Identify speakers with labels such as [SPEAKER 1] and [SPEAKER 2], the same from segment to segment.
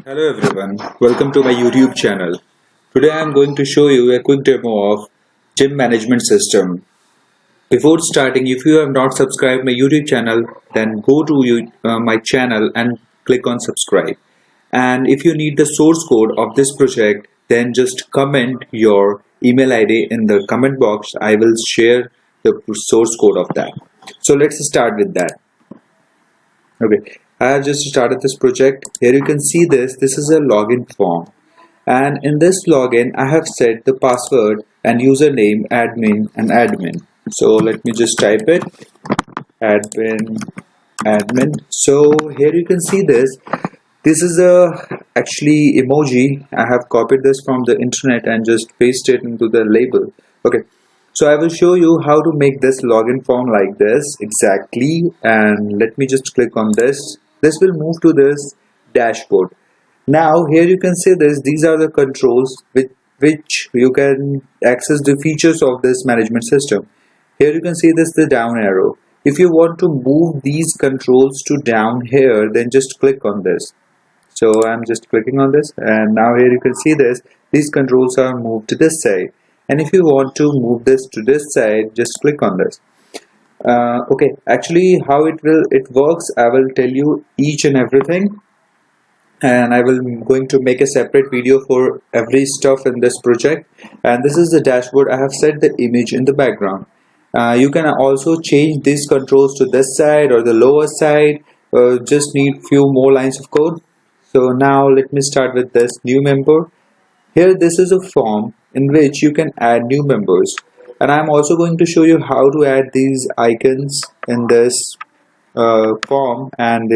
[SPEAKER 1] Hello everyone, welcome to my YouTube channel. Today I am going to show you a quick demo of gym management system. Before starting, if you have not subscribed my YouTube channel, then go to my channel and click on subscribe. And if you need the source code of this project, then just comment your email ID in the comment box. I will share the source code of that. So let's start with that. Okay, I have just started this project. Here you can see this is a login form, and in this login I have set the password and username admin and admin. So let me just type it, admin. So here you can see this is a actually emoji. I have copied this from the internet and just pasted it into the label. Okay, so I will show you how to make this login form like this exactly, and let me just click on this. This will move to this dashboard. Now here you can see these are the controls with which you can access the features of this management system. Here you can see the down arrow. If you want to move these controls to down here, then just click on this. So I'm just clicking on this, and now here you can see these controls are moved to this side. And if you want to move this to this side, just click on this. Okay, actually how it works, I will tell you each and everything, and I will going to make a separate video for every stuff in this project. And this is the dashboard. I have set the image in the background. You can also change these controls to this side or the lower side. Just need few more lines of code. So now let me start with this new member. Here this is a form in which you can add new members, and I'm also going to show you how to add these icons in this form and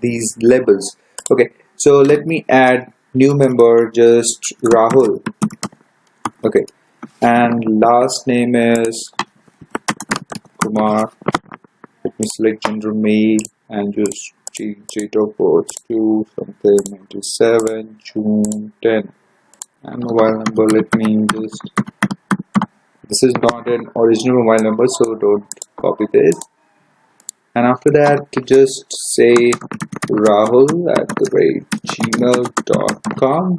[SPEAKER 1] these labels. Okay, so let me add new member, just Rahul. Okay, and last name is Kumar. Let me select gender male and just change date of birth to something 97 June 10. And mobile number, let me just, this is not an original mobile number, so don't copy this. And after that, to just say rahul@gmail.com,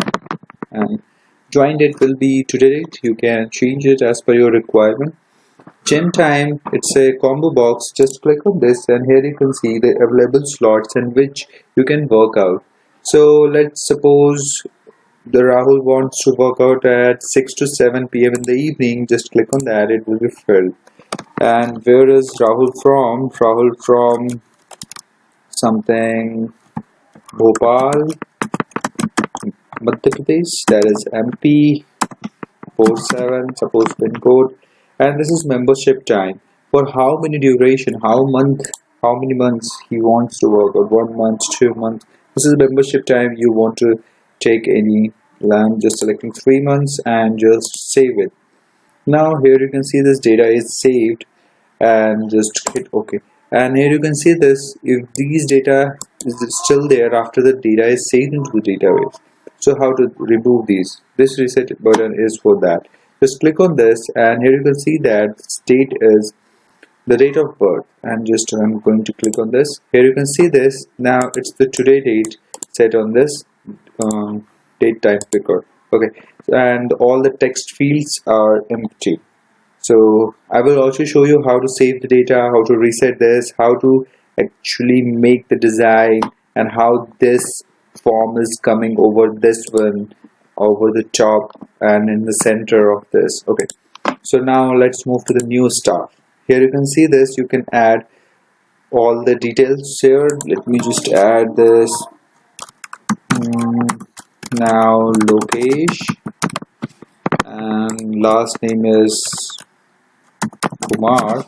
[SPEAKER 1] and join date will be today date. You can change it as per your requirement. Gym time, it's a combo box. Just click on this, and here you can see the available slots in which you can work out. So let's suppose the Rahul wants to work out at 6 to 7 p.m. in the evening. Just click on that, it will be filled. And where is Rahul from? Rahul from something Bhopal, Madhya Pradesh, that is MP 47, suppose pin code. And this is membership time. For how many duration, how many months he wants to work out, 1 month, 2 months. This is membership time. You want to take any lamp, just selecting 3 months and just save it. Now here you can see this data is saved, and just hit OK. And here you can see if these data is still there after the data is saved into the database. So how to remove these? This reset button is for that. Just click on this, and here you can see that state is the date of birth, and just I'm going to click on this. Here you can see this. Now it's the today date set on this date time picker. Okay, and all the text fields are empty. So I will also show you how to save the data, how to reset this, how to actually make the design, and how this form is coming over this one, over the top and in the center of this. Okay, so now let's move to the new stuff. Here you can see this. You can add all the details here. Let me just add this. Now Lokesh, and last name is Kumar.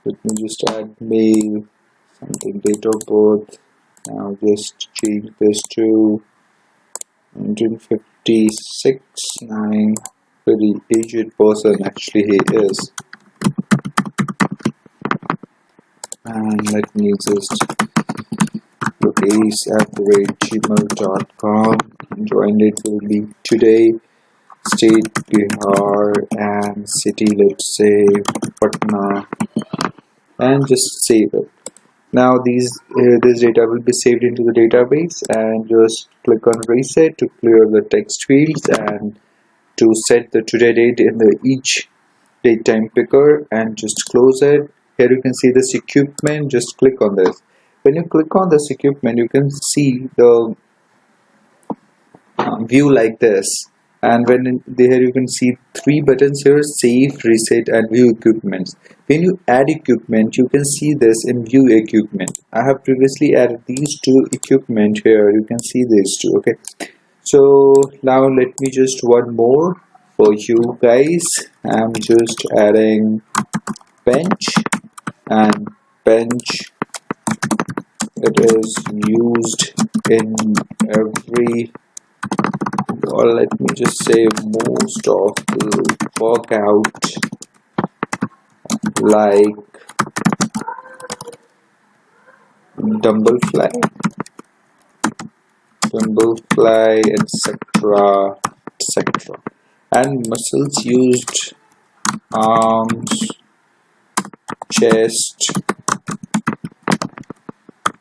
[SPEAKER 1] Let me just add male, something date of birth. Now just change this to 1956. 9, very aged person actually he is. And let me just lokesh@gmail.com. Join date will be today. State Bihar, and city let's say Patna, and just save it. Now this data will be saved into the database, and just click on reset to clear the text fields and to set the today date in the each date time picker, and just close it. Here you can see this equipment. Just click on this. When you click on this equipment, you can see the view like this, and here you can see three buttons here: save, reset, and view equipments. When you add equipment, you can see this in view equipment. I have previously added these two equipment here. You can see these two. Okay, so now let me just one more for you guys. I'm just adding bench, and bench, it is used in every, or let me just say most of the workout, like dumbbell fly, etc., etc. And muscles used: arms, chest,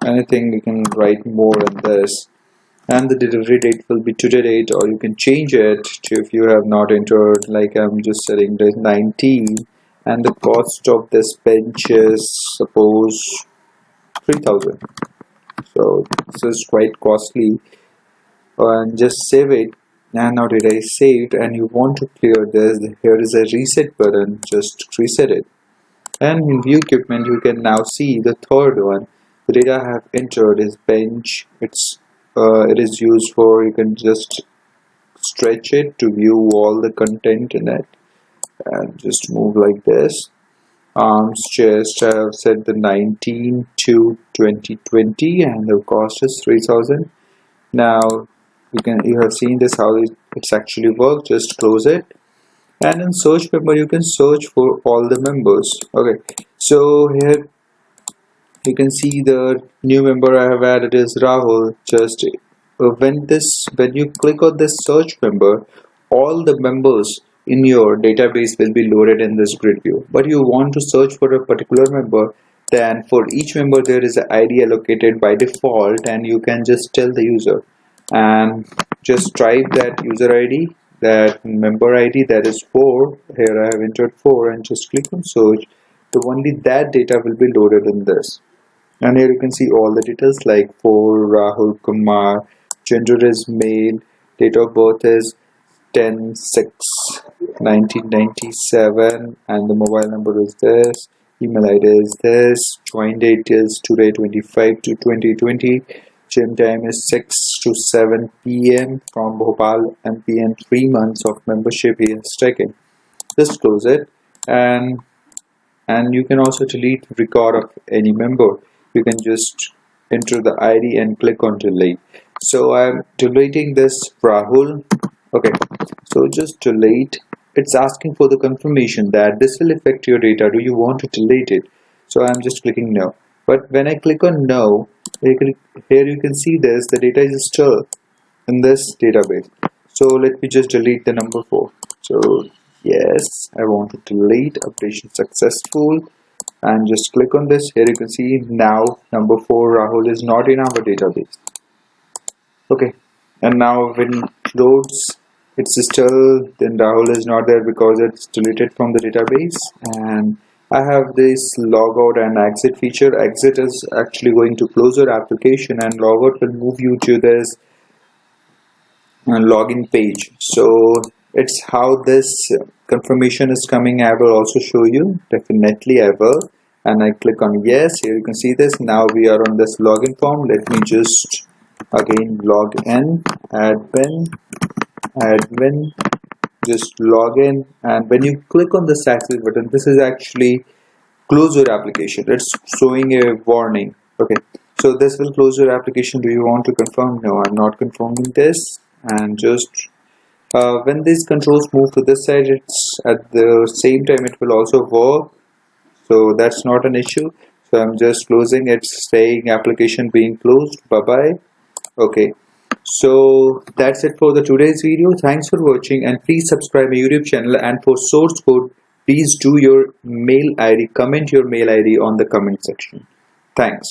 [SPEAKER 1] anything. You can write more in this, and the delivery date will be today date, or you can change it to, if you have not entered, like I'm just setting this 19, and the cost of this bench is suppose 3000. So this is quite costly, and just save it. And now data is saved, and you want to clear this. Here is a reset button, just reset it. And in view equipment, you can now see the third one. The data I have entered is bench. It is used for, you can just stretch it to view all the content in it, and just move like this. Arms, chest, I have set the 19 to 2020, and the cost is 3000. Now you have seen this how it's actually worked. Just close it, and in search member you can search for all the members. Okay, so here you can see the new member I have added is Rahul. Just when you click on this search member, all the members in your database will be loaded in this grid view. But you want to search for a particular member, then for each member there is an ID allocated by default, and you can just tell the user and just type that user ID, that member ID, that is 4. Here I have entered 4, and just click on search. So only that data will be loaded in this. And here you can see all the details like for Rahul Kumar, gender is male, date of birth is 10/6/1997, and the mobile number is this, email ID is this, join date is today 25 to 2020, gym time is 6 to 7 p.m. from Bhopal MP, and 3 months of membership he has taken. Just close it, and you can also delete record of any member. You can just enter the ID and click on delete. So I'm deleting this Rahul. Okay, so just delete. It's asking for the confirmation that this will affect your data. Do you want to delete it? So I'm just clicking no. But when I click on no, here you can see this, the data is still in this database. So let me just delete the number 4. So yes, I want to delete, updation successful, and just click on this. Here you can see now number 4 Rahul is not in our database. Okay, and now when it loads, it's still, then Rahul is not there because it's deleted from the database. And I have this logout and exit feature. Exit is actually going to close your application, and logout will move you to this login page. So it's how this confirmation is coming. I will also show you, definitely I will. And I click on yes. Here you can see this. Now we are on this login form. Let me just again log in, admin, just log in, and when you click on this access button, this is actually close your application. It's showing a warning. Okay, so this will close your application. Do you want to confirm? No, I'm not confirming this. And just when these controls move to this side, it's at the same time it will also work, so that's not an issue. So I'm just closing it, saying application being closed. Bye bye. Okay, so that's it for the today's video. Thanks for watching, and please subscribe my YouTube channel. And for source code, please do your mail ID, comment your mail ID on the comment section. Thanks.